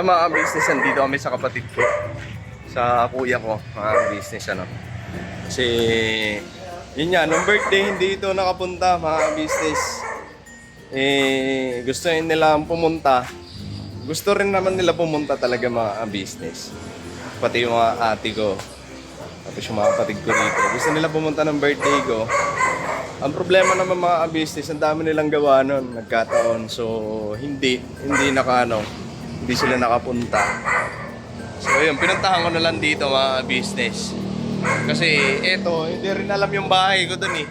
Mga business, nandito kami sa kapatid ko. Sa kuya ko, mga business ano. Kasi, yun nga, nung birthday hindi ito nakapunta, mga business. Gusto nila pumunta. Gusto rin naman nila pumunta talaga mga business. Pati yung mga ate ko. Tapos yung mga kapatid ko rito. Gusto nila pumunta ng birthday ko. Ang problema naman mga business, ang dami nilang gawa nun, nagkataon. So, hindi sila nakapunta. So, yun, pinuntahan ko na lang dito mga business. Kasi, eto, hindi rin alam yung bahay ko dun eh.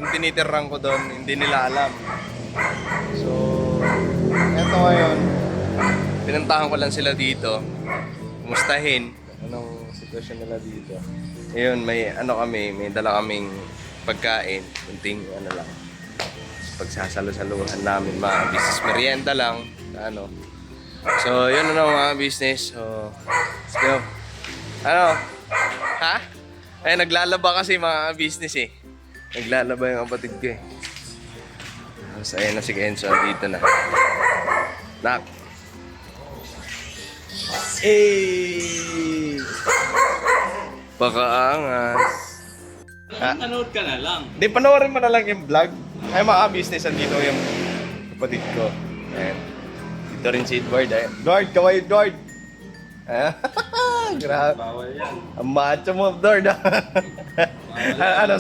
Yung tinitirang ko dun, hindi nila alam. So, eto ngayon, pinuntahan ko lang sila dito. Kumustahin. Anong sitwasyon nila dito. Ayun, may dala kaming pagkain, kunting lang, pagsasalo-saluhan namin, mga business merienda lang, So, yun mga business. So, let's go. Ha? Ay, naglalaba kasi mga business eh. Naglalaba yung kapatid ko eh. So, ayun na si Kenzo, dito na. Nak. Pakaangas. Nanood ka na lang. Di, panoorin mo na lang yung vlog. Ay, mga business, andito yung kapatid ko. Ayan. Dito rin si Edward. Edward, kaway Edward. Ayan. Grabe. Bawal yan. Ang macho mo, Edward. Ano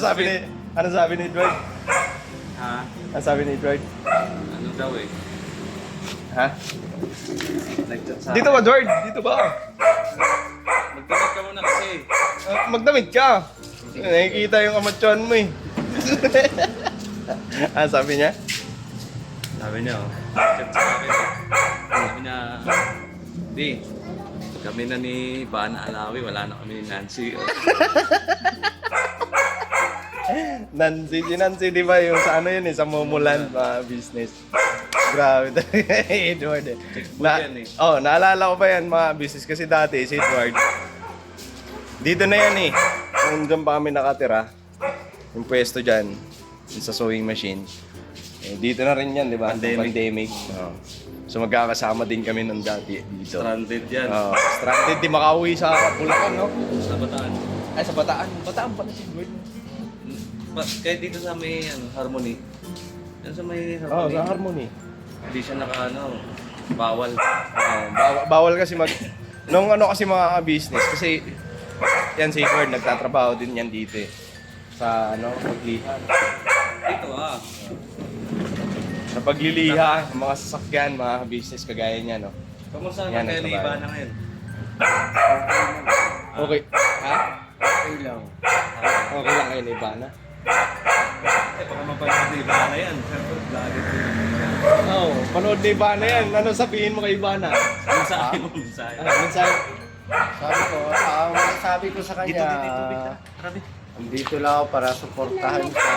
sabi ni Edward? Ha? Ano sabi ni Edward? Ano daw eh? Ha? Nag-chat sa Dito ba, Edward? Dito ba? Magdamit ka muna kasi. Magdamit ka. Nakikita yung amatsyon mo eh. Sabi niya? Sabi niya chat sa akin eh. Sabi niya, di, kami na ni Bana Alawi, wala na kami ni Nancy. Si Nancy, di ba yung sa yun eh, sa Momoland business. Grabe talaga Edward eh. Naalala ko pa yan mga business kasi dati si Edward. Dito na yan eh. Kung dyan pa kami nakatira, yung pwesto dyan, yung sa sewing machine. Dito na rin yan, di ba? Pandemic. So magkakasama din kami nung dati dito. Stranded yan. Stranded, di makauwi sa Bulacan, no? Sa Bataan. Ay, sa Bataan. Bataan pala si Edward. Kahit dito sa may Harmony. Yan sa may Harmony. Sa Harmony. Hindi siya bawal. Bawal kasi nung kasi mga business kasi yan si Edward nagtatrabaho din yan dito eh. Sa pagliha. Dito Sa pagliliha, mga sasakyan, mga business kagaya niya, no. Kamusta Yan, naman kayo ni nagtrabaho. Ivana ngayon? Okay. Ha? Okay lang. Okay lang kayo ni Ivana? Baka mapanood ni Ivana yan. Siyempre, vlogger ko yan. Panood ni Ivana yan. Ano sabihin mo kay Ivana? Mensahe mo, mensahe. Mensahe. Sabi ko sa kanya, Grabe. andito lang ako para suportahan siya.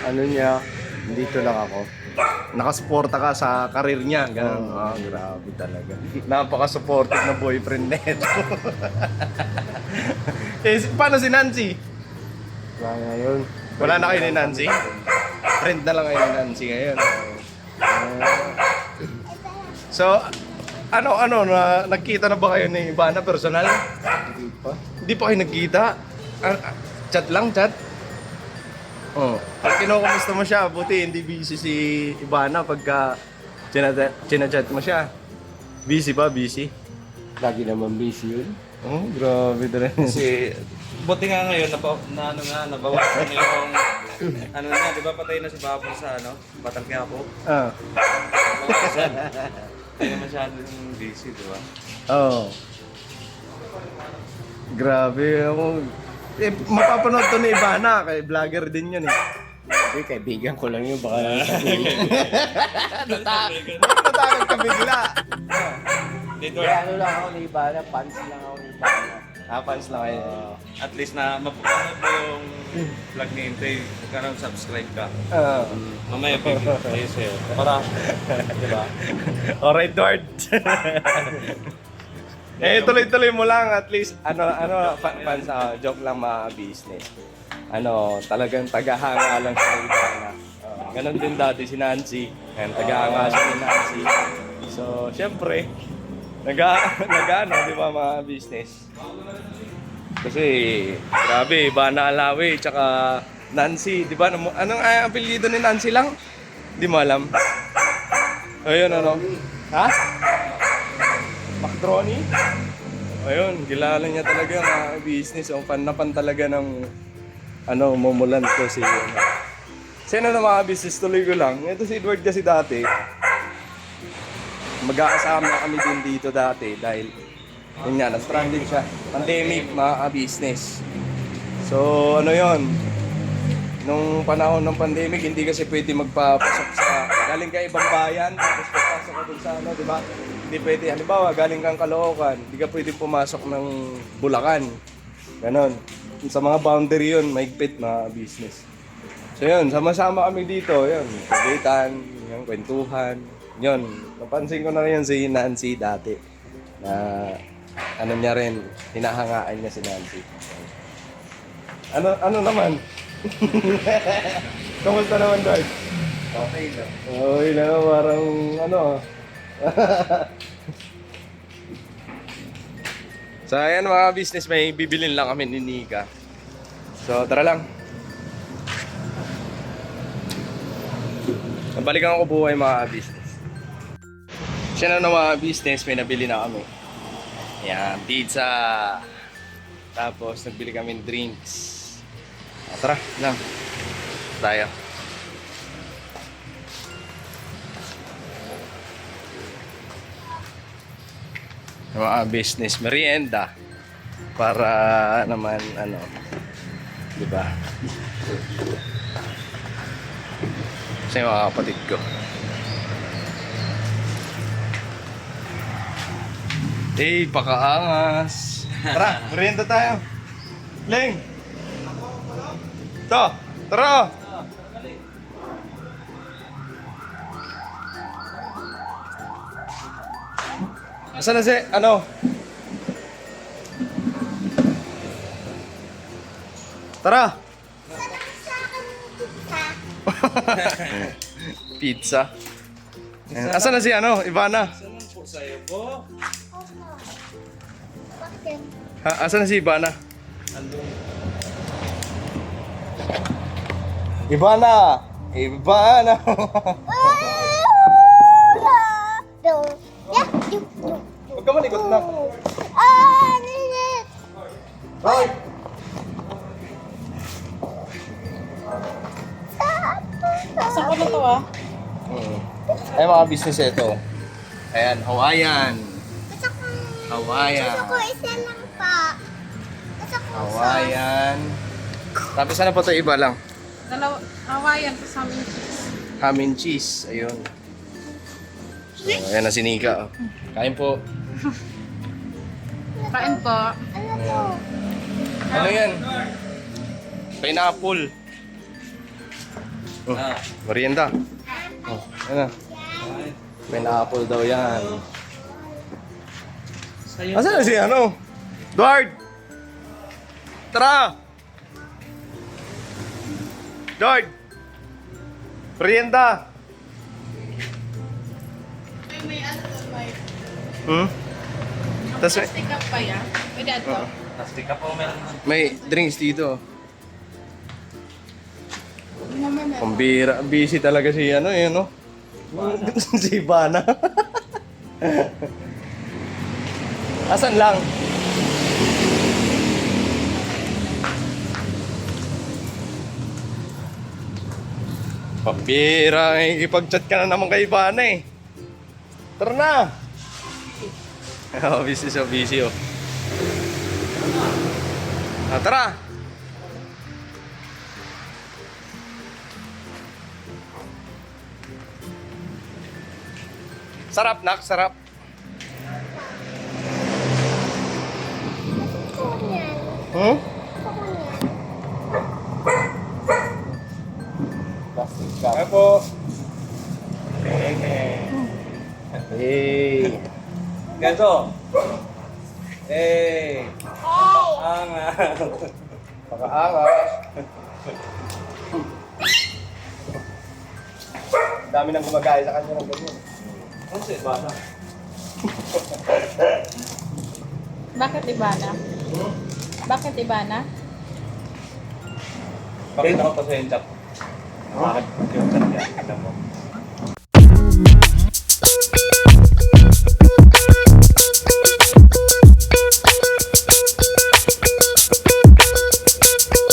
Ano niya, dito lang ako. Nakasuporta ka sa karir niya. Ganun. Grabe talaga. Napaka-supportive na boyfriend neto. Paano si Nancy? Wala ngayon. Wala na kayo ni Nancy? Friend na lang kayo ni Nancy ngayon. So, nagkita na ba kayo ni Ivana personal? Hindi pa. Hindi pa kayo nagkita? Chat lang, chat? Pag kinukumusta mo siya, buti hindi busy si Ivana pagka chinachat mo siya. Busy ba? Busy? Lagi naman busy yun. Grabe talaga. Kasi, buti nga ngayon, nabawasan na yung, di ba patay na si Babo sa, Batang Quiapo? Bawasan. Hindi na masyadong busy, di ba? Grabe ako. Mapapanood to ni Ivana, kay vlogger din yun eh. Hindi, kaibigan ko lang yun. Baka lang sabihin. Natakot ka bigla. Dito, Ano lang ako ni Ivana, fans lang ako ni Ivana. Fans lang kayo. at least na mapapanood mo yung vlog ni Intay, nagkaroon subscribe ka. Mamaya pa yung sa'yo. Para, di ba? Alright, Edward. Tuloy-tuloy mo lang at least fans joke lang mga business. Talagang tagahanga lang sa Ivana. Ganon din dati si Nancy. Ayan, taga-anga siya ni Nancy. So, syempre, nag-ano, di ba, mga business? Kasi, grabe, Bana Alawi, tsaka Nancy, di ba? Anong apelyido ni Nancy lang? Di mo alam. Ayun, ano? Ha? Mactroni? Ayun, kilala niya talaga mga business. Ang fan na fan talaga ng mumulan ko si Sino na mga business, tuloy ko lang. Ito si Edward kasi dati. Magkakasama na kami din dito dati dahil yun nga, na-stranded siya. Pandemic, mga business. So, ano yon? Nung panahon ng pandemic, hindi kasi pwede magpapasok sa galing ka ibang bayan, tapos papasok ka dun sa di ba? Hindi pwede, halimbawa, galing kang Caloocan, hindi ka pwede pumasok ng Bulacan. Ganon. Sa mga boundary yun, mahigpit mga business. So yun, sama-sama kami dito, yun, kulitan, yung kwentuhan, yun. Napansin ko na rin si Nancy dati, na ano niya rin, hinahangaan niya si Nancy. Ano naman? Kamusta naman, Dad? Okay na. Okay na, parang So ayan mga business, may bibilin lang kami ni Nika. So tara lang. Balikan ko buhay mga business. Siya na mga business, may nabili na kami. Ayan, pizza. Tapos nagbili kami ng drinks. Tara lang. Tayo. Mga business merienda para naman di ba? Sa mga kapatid ko. Pakaangas. Tara, merienda tayo. Leng. To, tara. Asan na si, Tara! Pizza. Asan na si, Ivana? Saan po sa'yo po? Asan na si Ivana? Andun. Ivana! Ivana! Huwag ka malikot na. Hoy! Saan ko na to Ay, mga business ito. Ayan, Hawaiian. Hawaiian. Gusto ko isa lang pa. Gusto ko Hawaiian. Tapos ano pa ito? Iba lang. Dalawa, Hawaiian sa amin cheese. Ham and cheese. Ayun. So, ayan na si Nika. Kain po. Kain po. Ano to? Ano yan? Pineapple. Merienda. Oh, ano? Pineapple daw yan. Sa'yo. Asan na si Edward! Tara! Edward! Merienda! May ano to, may Tas plastic cup pa yan. Pwede ato. Plastic ka po, meron na. may drinks dito. Naman na. Pambira. Busy talaga si si Ivana. Asan lang? Pambira. Ipag-chat ka na naman kay Ivana eh. Tara na! Oh, busy so busy oh. Tara! Sarap, nak, sarap. Hmm? Kaya po. Hey. Ganto. Eh. Angat. Pakaangas. Dami nang gumagaya sa kanya ng ganyan. Ano siya, bata? Bakit iba na? Bakit iba na? Pakita ko pa sa yung chat. Bakit yung chat niya? Tignan mo.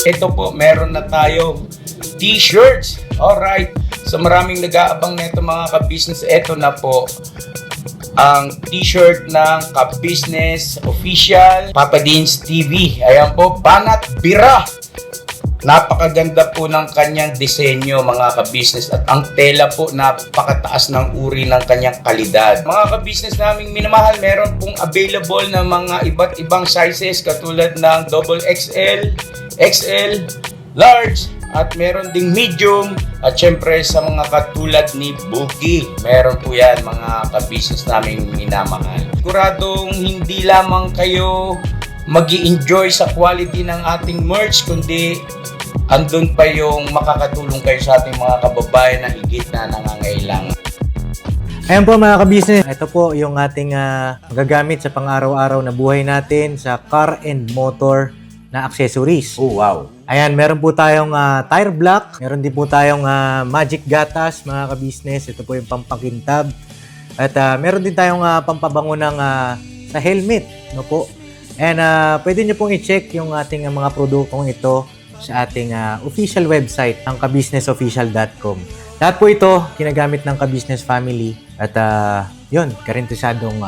Ito po, meron na tayo t-shirts. Alright. So maraming nag-aabang nito mga ka-business. Ito na po ang t-shirt ng ka-business official Papa Dean's TV. Ayan po, Banat Bira. Napakaganda po ng kanyang disenyo mga ka-business at ang tela po napakataas ng uri ng kanyang kalidad. Mga ka-business naming minamahal, meron pong available na mga iba't ibang sizes katulad ng XXL, XL, large, at meron ding medium at syempre sa mga katulad ni Buki. Meron po yan mga ka-business naming minamahal. Siguradong hindi lamang kayo mag-i-enjoy sa quality ng ating merch kundi andun pa yung makakatulong kayo sa ating mga kababayan na higit na nangangailangan. Ayan po mga ka-business, ito po yung ating magagamit sa pang-araw-araw na buhay natin sa car and motor na accessories. Oh, wow. Ayan, meron po tayong tire block, meron din po tayong magic gatas mga ka-business. Ito po yung pampakintab. At meron din tayong pampabango ng sa helmet, no po. And pwede nyo pong i-check yung ating mga produktong ito sa ating official website, ang kabusinessofficial.com. Lahat po ito ginagamit ng ka-business family at yun, karentesadong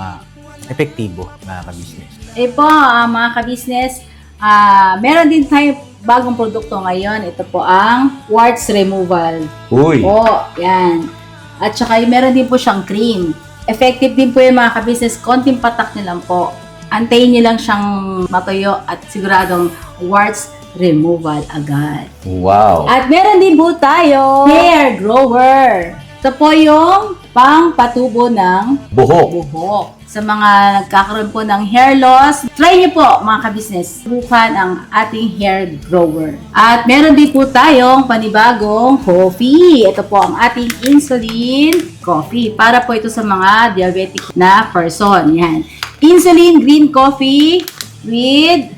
epektibo mga ka-business. Po, mga ka-business, meron din tayo bagong produkto ngayon. Ito po ang warts removal. Uy! Po, yan. At saka meron din po siyang cream. Effective din po yung mga ka-business. Konting patak nyo lang po. Antayin nyo lang siyang matuyo at siguradong warts removal agad. Wow. At meron din po tayo hair grower. Ito po yung pang-patubo ng buhok. Sa mga nagkakaroon po ng hair loss, try nyo po mga ka-business. Subukan ang ating hair grower. At meron din po tayong panibagong coffee. Ito po ang ating insulin coffee. Para po ito sa mga diabetic na person. Yan. Insulin green coffee with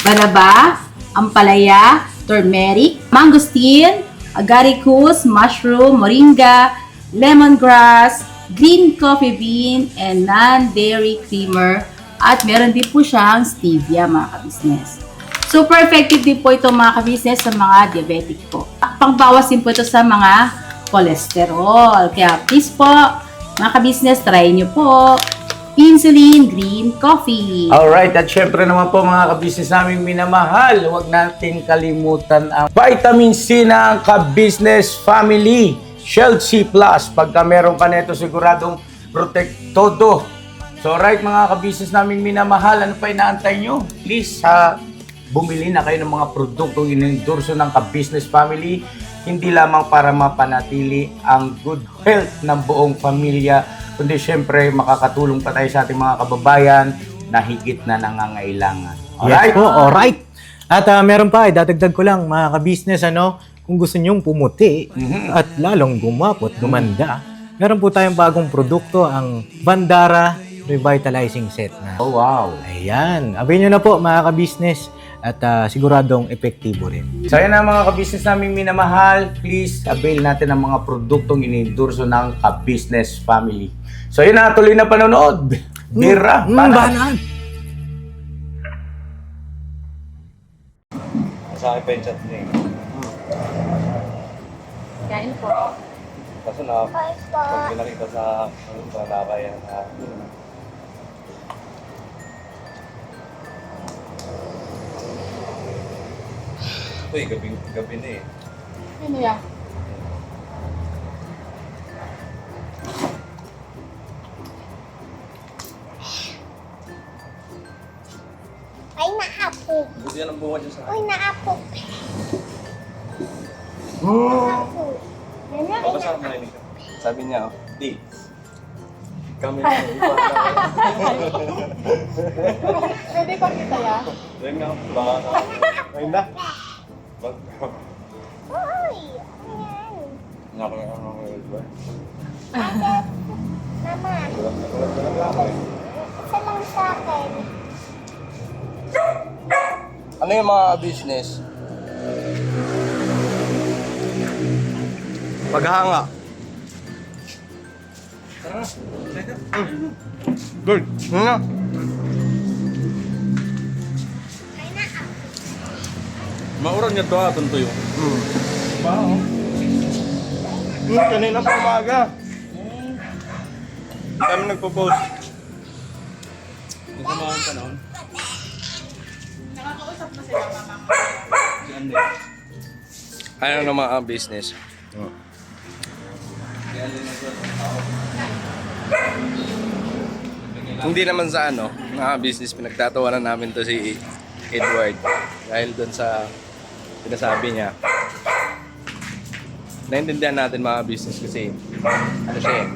banaba, ampalaya, turmeric, mangosteen, agaricus, mushroom, moringa, lemongrass, green coffee bean, and non-dairy creamer. At meron din po siyang stevia mga ka-business. Super effective din po ito mga ka-business sa mga diabetic po. Pangbawas din po ito sa mga cholesterol. Kaya please po mga ka-business, try nyo po insulin green coffee. Alright, at syempre naman po mga ka-business naming minamahal, huwag natin kalimutan ang vitamin C ng ka-business family. Shield C+. Pagka meron ka nito, siguradong protect todo. So alright mga ka-business naming minamahal, ano pa inaantay nyo? Please, bumili na kayo ng mga produktong inendorso ng ka-business family. Hindi lamang para mapanatili ang good health ng buong pamilya, kundi syempre makakatulong pa tayo sa ating mga kababayan na higit na nangangailangan. Alright? Yes po, alright. At meron pa, dadagdag ko lang mga ka-business, kung gusto nyong pumuti at lalong gumapot, gumanda, meron po tayong bagong produkto, ang Bandara Revitalizing Set na. Oh, wow. Ayan, abay nyo na po mga ka-business at siguradong epektibo rin. So yan na mga ka-business naming minamahal, please avail natin ang mga produktong inendorso ng ka-business family. So yun na, tuloy na panonood. Bira, Banat! Sa akin pa yung chat niya. Kain po. Kaso na, pag pinakita sa lakayan na uy, gabi na eh. Ano yan? Ay, naapog. Buti yan ang bunga dyan sa Uy, naapog. Basta marinig ka. Sabi niya, di. Kami Pwede pa kita ya? Yan nga, baka Ayun na. Bag, Uy, ano yan? Mama, isa lang sa akin. Ano yung mga business? Paghanga. Good. Ano na? Mauran niya to aton to yung. Wow. Kanina pa umaga. Kami nagpo-post. Yung kumahang panahon. Nakakausap na sila, mama. Yan din. Ano na mga business? Yan din ito. Hindi naman sa ano, mga business, pinagtatawanan namin to si Edward. Dahil doon sa sinasabi niya. Naintindihan natin mga business kasi ano siya eh.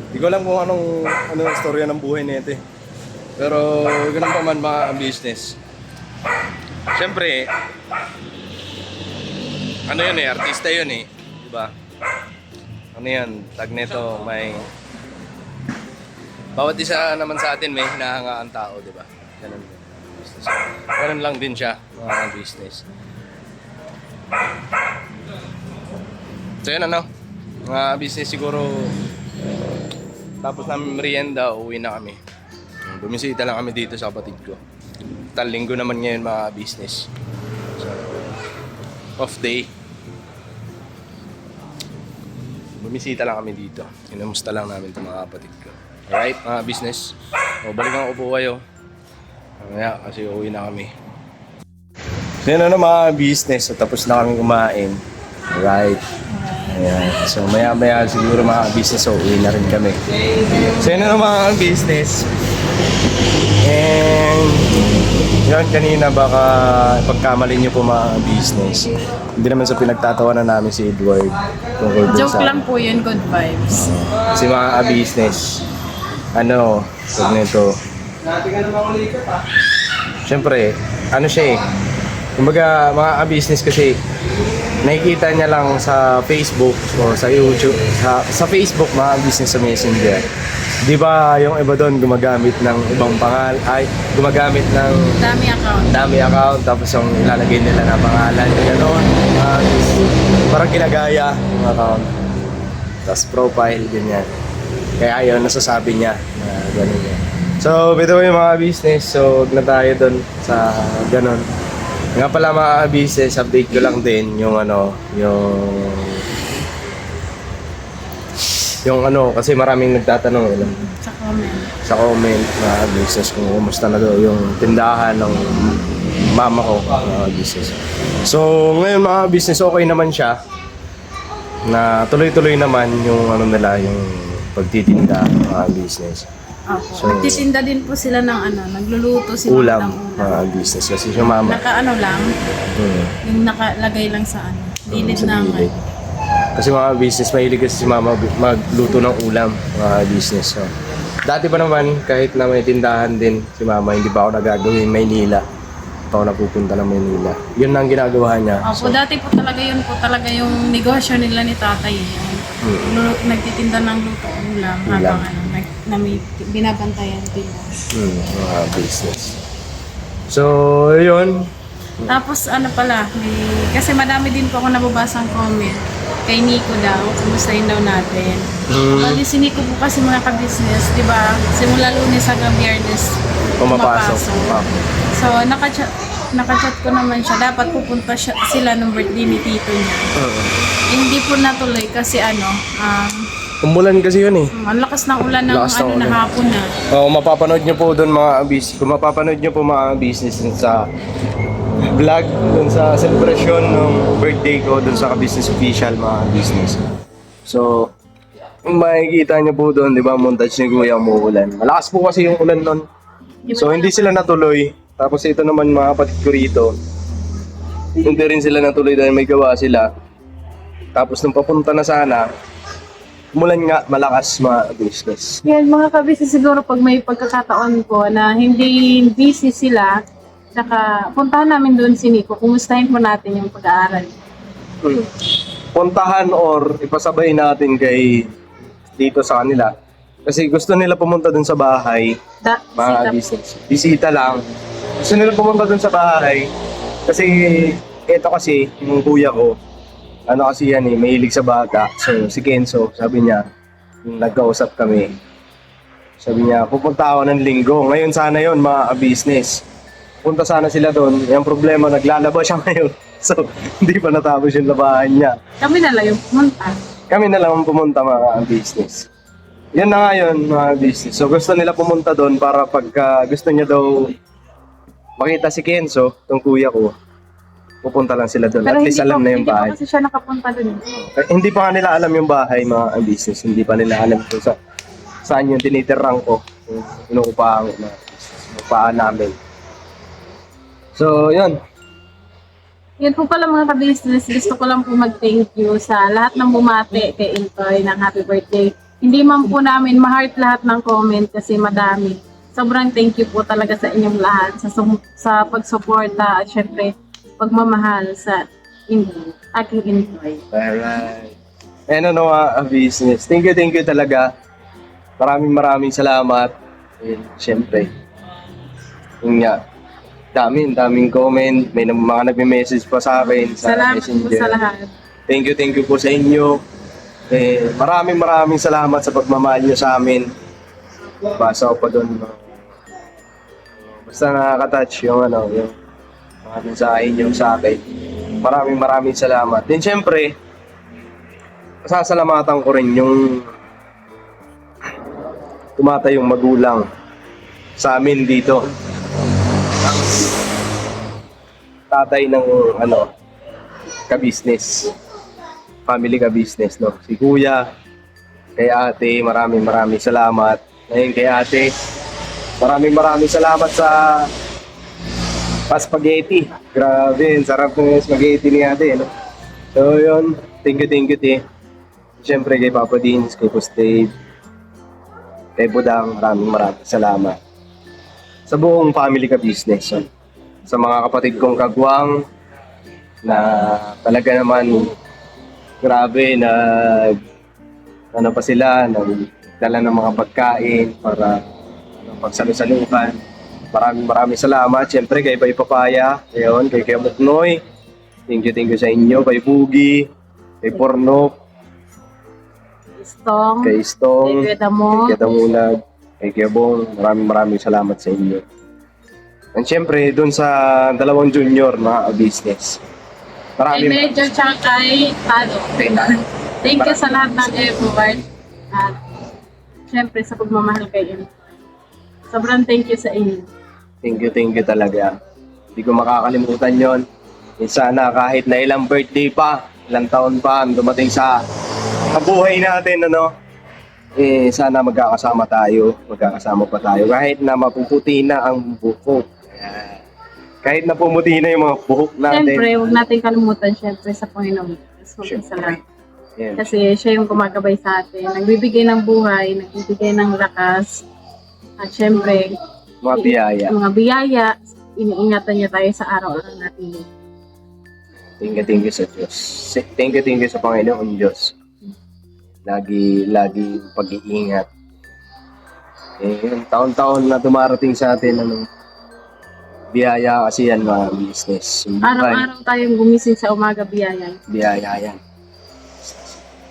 Hindi ko alam kung anong istorya ng buhay nito eh. Pero ganun pa man mga business. Siyempre, ano yun eh, artista yun eh. Diba? Ano yan, tag nito, may... Bawat isa naman sa atin may hinahangaan tao, diba? Ganun din. Ganun lang din siya, mga business. So yun ano, mga business siguro tapos namin merienda, uwi na kami. Bumisita lang kami dito sa kapatid ko. Linggo naman ngayon mga business. So, off day. Bumisita lang kami dito. Inamusta lang namin itong mga kapatid ko. Alright mga business. O balikan ko po kayo. Mamaya kasi uwi na kami. So yun ano mga business. So, tapos na kami kumain. Alright. Ayan. So maya siguro mga business, so uwi na rin kami. So yun na mga business. And yun kanina baka pagkamali nyo po mga business. Hindi naman sa pinagtatawanan namin si Edward. Joke lang po yun, good vibes. Kasi mga business, ano, pag nito. Siyempre, ano siya eh. Kumbaga mga business kasi nakikita niya lang sa Facebook o sa YouTube, sa Facebook mga business sa Messenger. Di ba yung iba doon gumagamit ng ibang gumagamit ng dami account tapos yung ilalagay nila na pangalan, gano'n. Parang ginagaya yung account. Tapos profile, ganyan. Kaya yun, nasasabi niya na gano'n yan. So, bito yung mga business, so huwag na tayo doon sa gano'n. Nga pala mga business, update ko lang din yung kasi maraming nagtatanong sa comment mga business kung kumusta na daw yung tindahan ng mama ko mga business. So ngayon mga business okay naman siya na tuloy-tuloy naman yung yung pagtitinda mga business. So, nagtitinda din po sila ng nagluluto sila Ulam ng mga business kasi siya mama. Lang, yung nakalagay lang sa gilid sa ng gilid. Kasi mga business, mahilig kasi si mama magluto ng ulam, mga business. So, dati pa naman, kahit na may tindahan din si mama, hindi pa ako nagagawin Maynila. Hindi pa ako napupunta ng Maynila. Yun ang ginagawa niya. Opo, dati po talaga yun po talaga yung negosyo nila ni tatay. Nagtitinda ng luto ulam habang na may binabantayan din. Mga business. So, yun. Tapos kasi madami din po ako nababasang comment kay Nico daw, kumustahin daw natin. Bali si Nico po kasi mga ka-business, di ba? Simula Lunes hanggang Biyernes Pumapasok. So nakachat ko naman siya, dapat pupunta sila ng birthday ni tito niya. Hindi po natuloy kasi umulan kasi yun eh. ang lakas ng ulan ng hapon na. Mapapanood nyo po doon mga business. Kung mapapanood nyo po mga business dun sa vlog, dun sa celebration ng birthday ko, dun sa ka-business official mga business. So, makikita nyo po doon, di ba, montage ni Kuya umuulan. Malakas po kasi yung ulan nun. So, hindi sila natuloy. Tapos ito naman mga kapatid ko rito. Hindi rin sila natuloy dahil may gawa sila. Tapos nung papunta na sana, umulan nga, malakas mga business. Yan, mga ka-business siguro pag may pagkakataon po na hindi busy sila, saka puntahan namin doon si Nico, kumustahin po natin yung pag-aaral. puntahan or ipasabay natin kay dito sa kanila. Kasi gusto nila pumunta dun sa bahay, mga business. Bisita lang. Gusto nila pumunta dun sa bahay kasi ito kasi yung kuya ko, ano kasi yan mahilig sa bata. So si Kenzo, sabi niya, yung nagkausap kami, sabi niya, pupunta ako ng linggo. Ngayon sana yon mga business. Punta sana sila doon. Yung problema, naglalaba siya ngayon. So, hindi pa natapos yung labahan niya. Kami na lang yung pumunta. Kami na lang ang pumunta mga business. Yan na nga yun mga business. So, gusto nila pumunta doon para pagka gusto niya daw makita si Kenzo, yung kuya ko, pupunta lang sila doon. At least alam na yung bahay. Hindi pa kasi siya nakapunta doon. Hindi pa nga nila alam yung bahay mga business. Hindi pa nila alam kung saan yung tinitirang ko. Yung inuupahan ko na upahan namin. So, yun. Yun po pala mga ka-business, gusto ko lang po mag-thank you sa lahat ng bumati kay Intoy ng happy birthday. Hindi man po namin ma-heart lahat ng comment kasi madami. Sobrang thank you po talaga sa inyong lahat sa pagsuporta at syempre pagmamahal sa aking Intoy. Alright. And ano mga business. Thank you talaga. Maraming salamat. And syempre, yun nga, daming comment. May mga nagme-message pa sa akin sa Salamat Messenger. po sa lahat. Thank you po sa inyo. Maraming salamat sa pagmamahal nyo sa amin. Basa ko pa doon. Basta nakaka-touch yung mga mensahe nyo sa akin. Maraming salamat. Then syempre, pasasalamatan ko rin yung tumatayong magulang sa amin dito. Tatay ng ka-business. Family ka-business, no? Si kuya, kay ate, maraming salamat. Ngayon kay ate, maraming salamat sa spaghetti. Grabe, ang sarap ng spaghetti ni ate, no? So yun, thank you, te. Siyempre kay Papa Dins, kay Postade, kay Budang, maraming salamat. Sa buong family ka-business, no? Sa mga kapatid kong kagwang na talaga naman grabe na pa sila nagdala ng mga pagkain para pagsalusalukan. Maraming salamat. Siyempre kay Bay Papaya, kay Muknoy. Thank you sa inyo. Kay Bugi, kay Pornok, kay Stong, Kay Damon. kay Damulag, kay Kebong. Maraming salamat sa inyo. And syempre, dun sa dalawang junior na business. Kay Major tsaka kay Tado. Thank you sa lahat ng effort. At syempre sa pagmamahal kayo. Sobrang thank you sa inyo. Thank you talaga. Hindi ko makakalimutan yon. Sana kahit na ilang birthday pa, ilang taon pa, dumating sa buhay natin, sana magkakasama pa tayo. Kahit na mapuputi na ang buhok. Ayan. Kahit na pumuti na yung mga buhok natin. Siyempre, huwag natin kalimutan syempre sa Panginoon. Salamat. Ayan. Kasi siya yung gumagabay sa atin. Nagbibigay ng buhay, nagbibigay ng lakas. At syempre, Mga biyaya. iniingatan niya tayo sa araw-araw natin. Thank you sa Diyos. Thank you sa Panginoon Diyos. Lagi pag-iingat. Yung taon-taon na dumarating sa atin, biyaya kasi yan mga business. Araw-araw tayong gumising sa umaga, biyaya. Biyaya yan.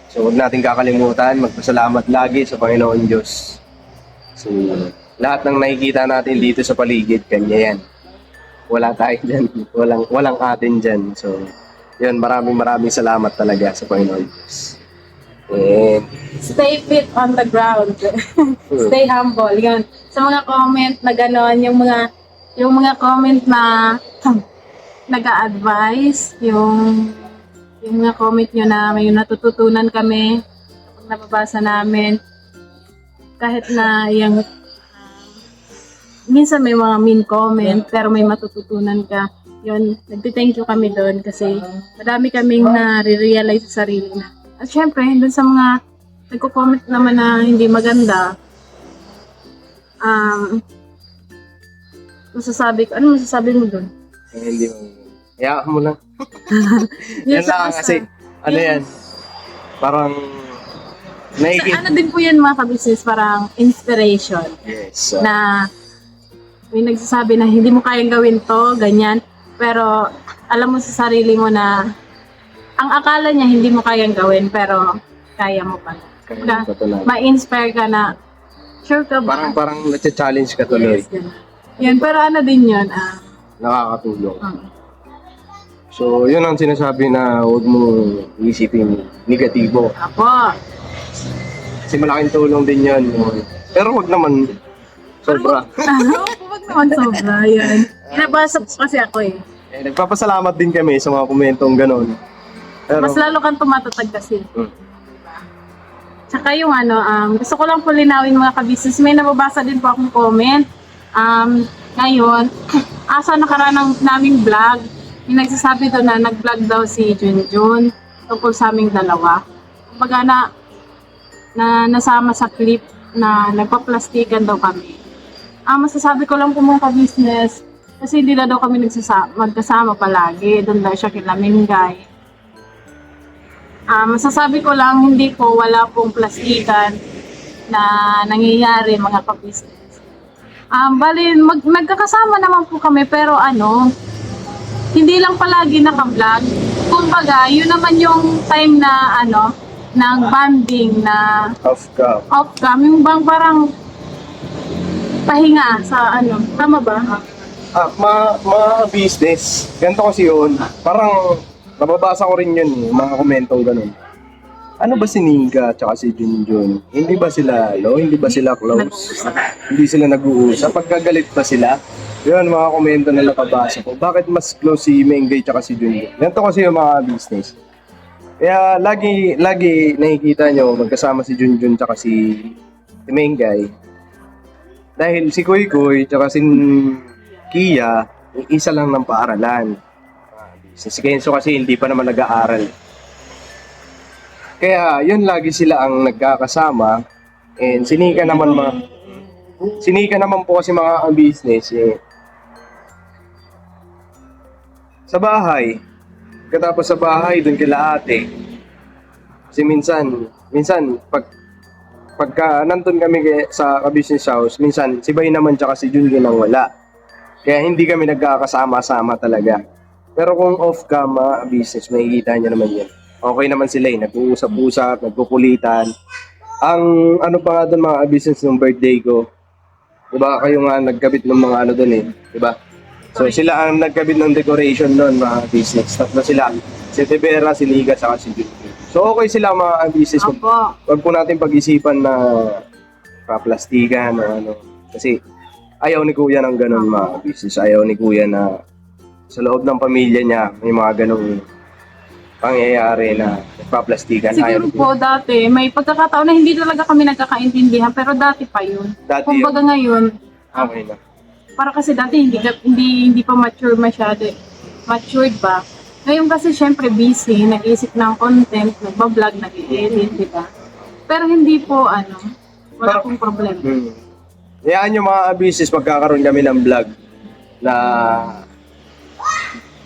So huwag natin kakalimutan, magpasalamat lagi sa Panginoon Diyos. So lahat ng nakikita natin dito sa paligid, kanya yan. Wala tayo dyan. Walang atin dyan. So yun, maraming salamat talaga sa Panginoon Diyos. And Stay fit on the ground. Stay humble. Yun. Sa mga comment na gano'n, yung mga comment na nag-a-advise, yung mga comment nyo na may natututunan kami kapag nababasa namin. Kahit na yung minsan may mga mean comment pero may matututunan ka. Yun, nagtithank you kami doon kasi madami kaming na-realize sa sarili na. At syempre, doon sa mga nagko-comment naman na hindi maganda, ano masasabi mo doon? hindi mo. Hayaan mo lang. Yun Yan lang kasi Ano yan? Parang So, ano din po yun mga kabisnes, parang inspiration Yes. na may nagsasabi na hindi mo kayang gawin to, ganyan. Pero alam mo sa sarili mo na ang akala niya hindi mo kayang gawin, pero kaya mo pa. Kaya mo pa talaga. Ma-inspire ka na, sure ka ba? Parang na-challenge ka tuloy. Yes, ganun. Yan, pero ano din yun, Nakakatulong. So, yun ang sinasabi na huwag mo isipin negatibo. Apo. Kasi malaking tulong din yan. Pero wag naman sobra. Huwag naman sobra, yan. Inabasa po kasi ako eh. Nagpapasalamat din kami sa mga komentong gano'n. Pero, Mas lalo kang tumatatag kasi. Hmm. Tsaka yung gusto ko lang po linawin mga kabisnes, may nababasa din po akong comment. Ngayon, asa nakaraan ng naming vlog, yung nagsasabi doon na nag-vlog daw si Junjun tungkol sa aming dalawa. Kumbaga na nasama sa clip na nagpa-plastikan daw kami. Masasabi ko lang po mga ka-business, kasi hindi na daw kami magkasama palagi. Doon daw siya kila Mingay. Masasabi ko lang, hindi po, wala pong plastikan na nangyayari mga ka-business. Bali, nagkakasama naman po kami, pero hindi lang palagi naka-vlog. Kumbaga, yun naman yung time na ng bonding na off-cam. Yung bang parang pahinga sa tama ba? mga business, ganito kasi yun. Parang nababasa ko rin yun, mga komentong ganun. Ano ba si Nika at si Junjun? Hindi ba sila hindi ba sila close? Hindi sila nag-uusap? Pagkagalit pa sila? Yun, mga komento na nakabasa ko. Bakit mas close si Mengay at si Junjun? Ganito kasi yung mga business. Kaya lagi nakikita nyo magkasama si Junjun at si Mengay. Dahil si Kuy Kuy at si Kia, isa lang ng paaralan. Si Kenzo kasi hindi pa naman nag-aaral. Kaya yun lagi sila ang nagkakasama. And sinika naman po kasi mga business sa bahay. Katapos sa bahay doon kila ate. Kasi minsan pagka nandun kami sa business house, minsan si Bay naman tsaka si Junjun ang wala. Kaya hindi kami nagkakasama-sama talaga. Pero kung off-cam business, makikita nyo naman yan. Okay naman sila nag-uusap-usap, nagkukulitan. Ang pa nga doon mga business ng birthday ko, diba kayo nga nagkabit ng mga doon diba? So sila ang nagkabit ng decoration doon mga business. Tatlo sila, si Tibera, si Liga, saka si Junjun. So okay sila mga business. Wag po natin pag-isipan na paplastikan o kasi ayaw ni Kuya ng ganun mga business. Ayaw ni Kuya na sa loob ng pamilya niya may mga ganung pangyayari na nagpaplastikan. Siguro po dati, may pagkakataon na hindi talaga kami nagkakaintindihan, pero dati pa yun. Kumbaga ngayon, okay na. para kasi dati hindi pa mature masyado. Matured ba? Ngayon kasi syempre busy, nag-iisip ng content, nagbablog, nag-edit, di ba? Pero hindi po wala pong problema. Yan yung mga business magkakaroon kami ng vlog na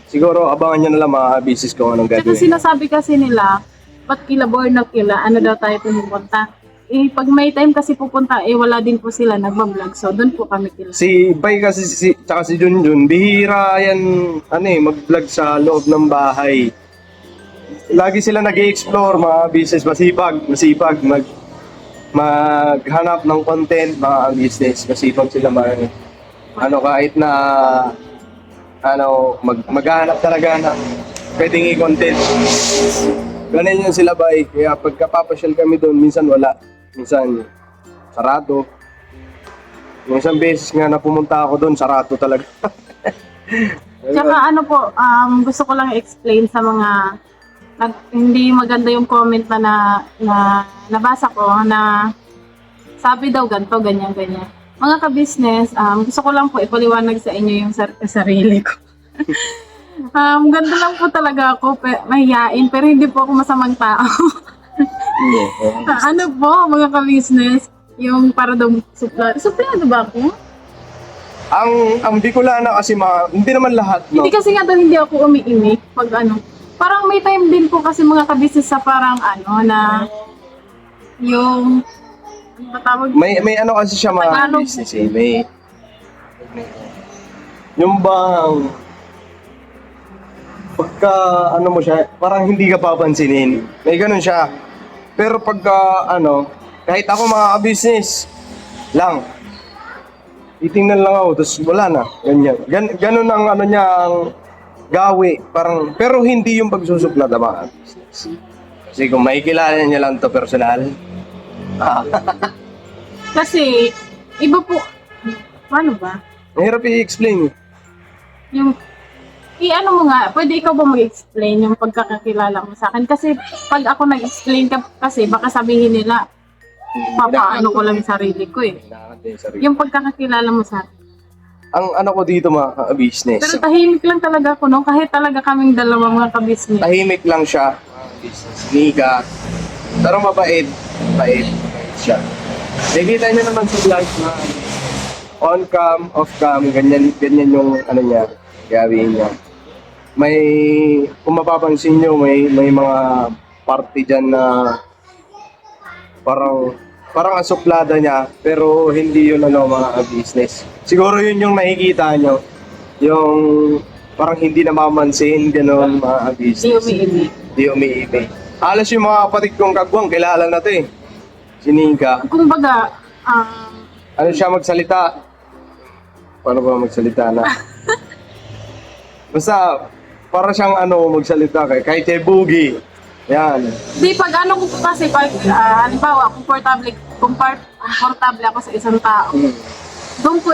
siguro abangan nyo na lang mga business kung anong Kasi gagawin. sinasabi kasi nila, ba't kila born na kila, daw tayo pumunta. Pag may time kasi pupunta, wala din po sila nagbablog. So, doon po kami kila. Si Bay kasi tsaka si Junjun, bihira yan mag-vlog sa loob ng bahay. Lagi sila nag-i-explore mga business, masipag maghanap ng content mga business, masipag sila kahit na maghanap talaga na pwedeng i-content. Ganun yun sila Bay. Kaya pagkapapasyal kami doon, minsan wala. Minsan sarado. Yung isang beses nga na pumunta ako doon, sarado talaga. Tsaka gusto ko lang explain sa mga hindi maganda yung comment na nabasa ko na sabi daw ganito, ganyan. Mga ka-business, gusto ko lang po ipaliwanag sa inyo yung sarili ko. Ganda lang po talaga ako, mahihain, pero hindi po ako masamang tao. Mga ka-business, yung para daw suplado ba ako? Ang Bicolana kasi hindi naman lahat, no? Hindi kasi nga daw hindi ako umiimik pag parang may time din po kasi mga kabisnes sa parang na yung ano ba tawag? May ano kasi siya mga Tagalog. business eh. Yung bang pagka ano mo siya, parang hindi ka papansinin. May ganun siya. Pero pagka kahit ako mga business lang, titingnan lang ako, tapos wala na. Ganyan. Ganun ang ano niya, ang gawi. Parang, pero hindi yung pagsusuplad ang mga business. Kasi kung makikilala niya lang to personal, Kasi iba po, paano ba? mahirap i-explain. Yung ano mo nga, pwede ikaw ba mag-explain yung pagkakakilala mo sa akin? Kasi pag ako nag-explain kasi baka sabihin nila, papaano ko lang yung sarili ko eh. Yung pagkakakilala mo sa akin. Ang ano ko dito mga business, Pero tahimik lang talaga ako, no? Kahit talaga kaming dalawa mga kabisnes. tahimik lang siya. Nika. Pero mabait. Mabait siya. Nakikita niyo naman sa vlog na on cam, off cam, ganyan yung ano niya, gawin niya. May, kung mapapansin niyo, may mga party dyan na parang asuplada niya, pero hindi yun mga business. Siguro yun yung nakikita niyo, yung parang hindi namamansin, gano'n mga Hindi business. umiibig. Di umiibig. Halos yung mga kapatid kong kagwang, kilala na to eh. Si Nika. Kung baga, Ano siya magsalita? Paano ba magsalita na? Basta, para siyang magsalita kahit kay Boogie. Yan. di pag ano ko po kasi, pag halimbawa, komportable ako sa isang tao, doon ko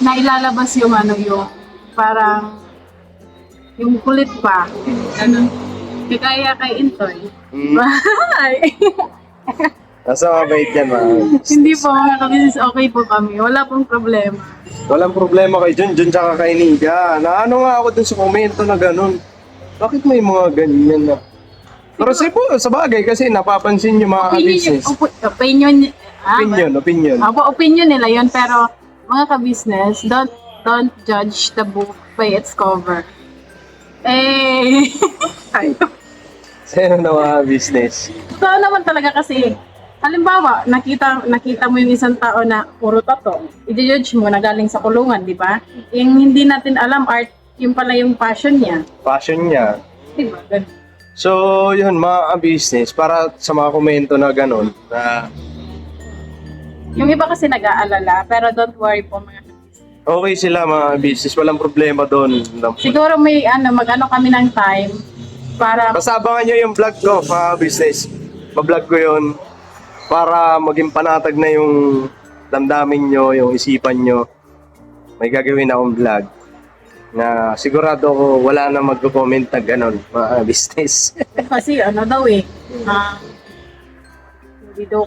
nailalabas yung yung parang yung kulit pa. Ganun. Kaya kay Intoy. Nasa mabait yan mga. Hindi po mga kabisnes, okay po kami. Wala pong problema. Walang problema kay Jun tsaka kay Nika. Na ano nga ako dun sa komento na ganun. Bakit may mga ganyan na? Pero sa bagay kasi napapansin yung mga business. Opinion. Opinion. Opinion nila yun, pero mga kabisnes, don't judge the book by its cover. Eh, Sa'yo na mga business. totoo naman talaga kasi, halimbawa, nakita mo yung isang tao na puro tato, i-judge mo na galing sa kulungan, di ba? Yung hindi natin alam, art, yung pala yung passion niya. Passion niya. Di ba? Ganun. So, yun, mga business, para sa mga komento na gano'n, na Yung iba kasi nag-aalala, pero don't worry po mga kabisnes. okay sila mga business, walang problema doon. Siguro may mag-ano kami ng time para Basta abangan nyo yung vlog ko, mga business. Ma-vlog ko yun para maging panatag na yung damdamin nyo, yung isipan nyo. May gagawin akong vlog na sigurado ko wala na magko-comment na gano'n, mga business. kasi daw hindi daw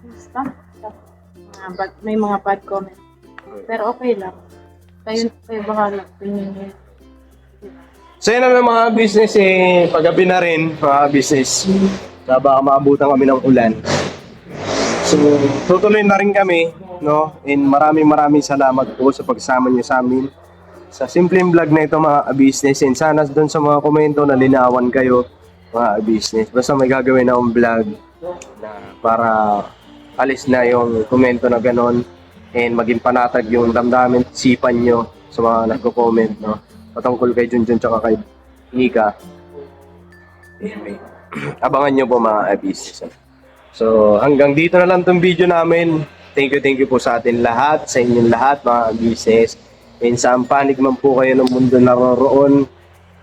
basta may mga bad comment. Pero okay lang. Kayo bahala. Tingin niyo. So yun naman mga business, paggabi na rin, mga business. Na baka maabutan kami ng ulan. So, tutuloy na rin kami, no? And maraming salamat po sa pagsama niyo sa amin. Sa simpleng vlog na ito mga business. And sana doon sa mga komento na linawan kayo, mga business. Basta may gagawin akong vlog na para alis na yung komento na ganon. And maging panatag yung damdamin, sipan nyo sa mga nagko-comment, no? Patungkol kay Junjun tsaka kay Nika. Anyway, abangan nyo po mga business. So, hanggang dito na lang tong video namin. Thank you po sa atin lahat, sa inyong lahat mga business. And saan panig man po kayo ng mundo naroroon,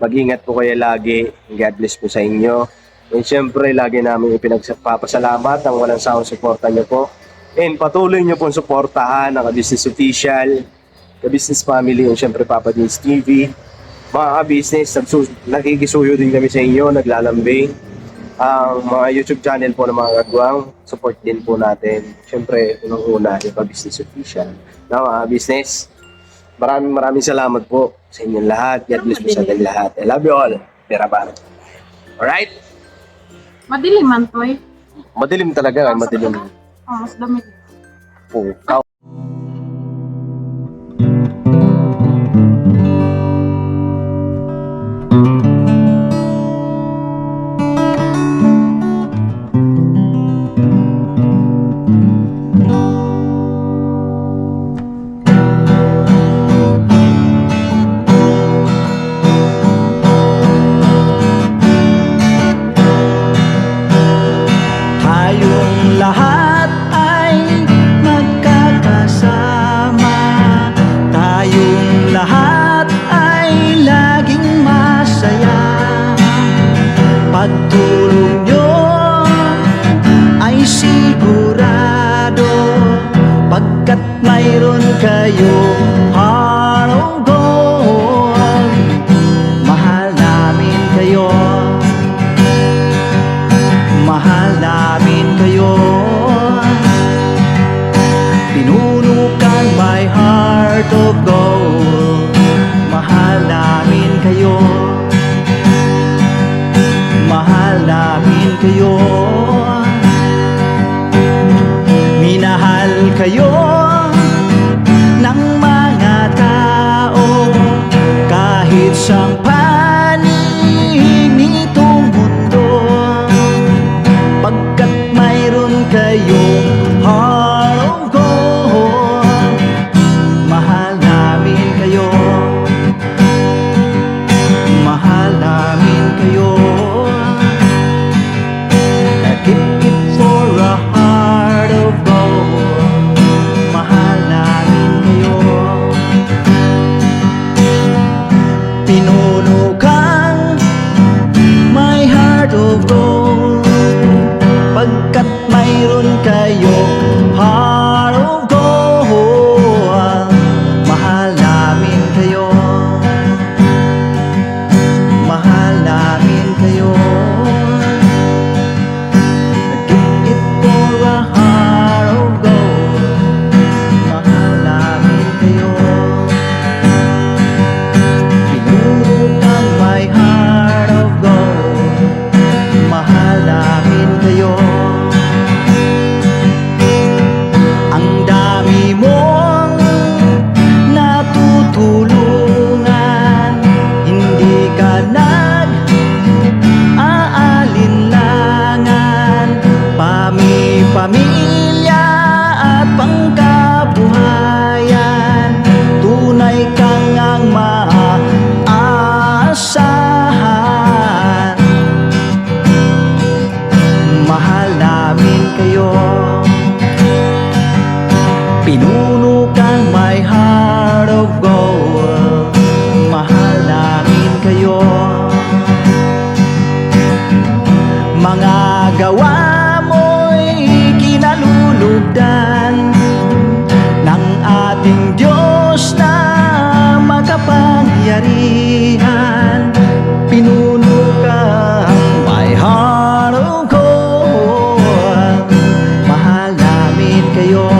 mag-ingat po kayo lagi. God bless po sa inyo. And syempre, lagi namin ipinagpapasalamat ang walang sawang suporta nyo po. And patuloy nyo pong suportahan ang Ka-Business Official, Ka-Business Family, and syempre Papa Dins TV. Mga ka-business, nakikisuyo din kami sa inyo, naglalambing. Ang mga YouTube channel po ng mga kagwang, support din po natin. Syempre, unang-una, yung Ka-Business Official. Na mga business, maraming salamat po sa inyong lahat. God bless po sa ating lahat. I love you all. Peraban. Alright? Madilim man to eh. Madilim talaga, madilim. Mas dami. Po. kayo, heart of gold. Mahal namin kayo, mahal namin kayo. Pinunukan my heart of gold. Mahal namin kayo, mahal namin kayo. Minahal kayo ng mga tao kahit sang panig nitong mundo, pagkat mayroon kayong heart of gold. Mahal namin kayo, mahal namin kayo. Keep it for a heart of gold. Mahal namin kayo. Pinunukan my heart of gold, pagkat mayroon kayo heart of gold. Mahal namin kayo, mahal namin kayo. Keep it for a heart of gold. Mahal namin kayo. Pinunukan my heart of gold. Mahal namin kayo. Ang dami mong natutulungan, hindi ka nag-aalinlangan. Pamilya at pangkabuhayan, tunay kang ang maaasahan. Mahal namin kayo. Pinunukan my heart of gold. Mahal namin kayo. Mga gawa mo'y kinalulugdan ng ating Diyos na makapangyarihan. Pinunukan my heart of gold. Mahal namin kayo,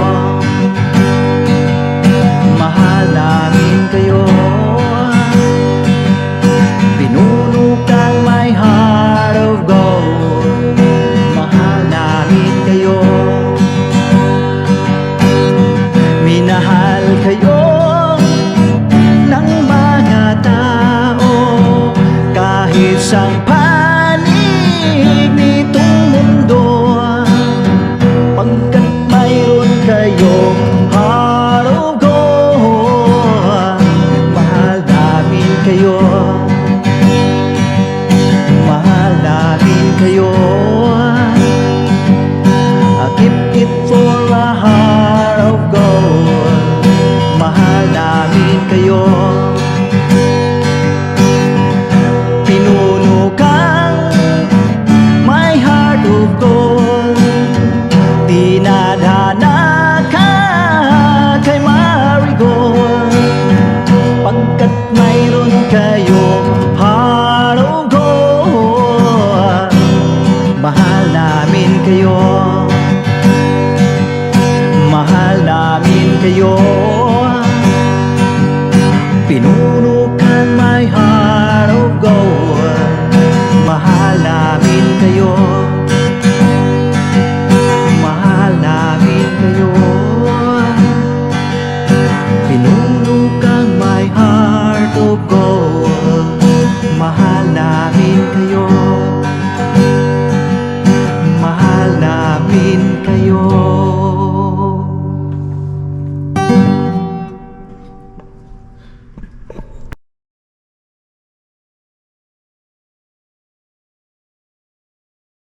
mahal namin kayo. Pinunukan my heart of gold. Mahal namin kayo. Minahal kayo ng mga tao kahit sang panig nitong mundo, pagkat mayroon kayong heart of gold. Mahal namin kayo, mahal namin kayo. Keep it for a heart of gold. Mahal namin kayo.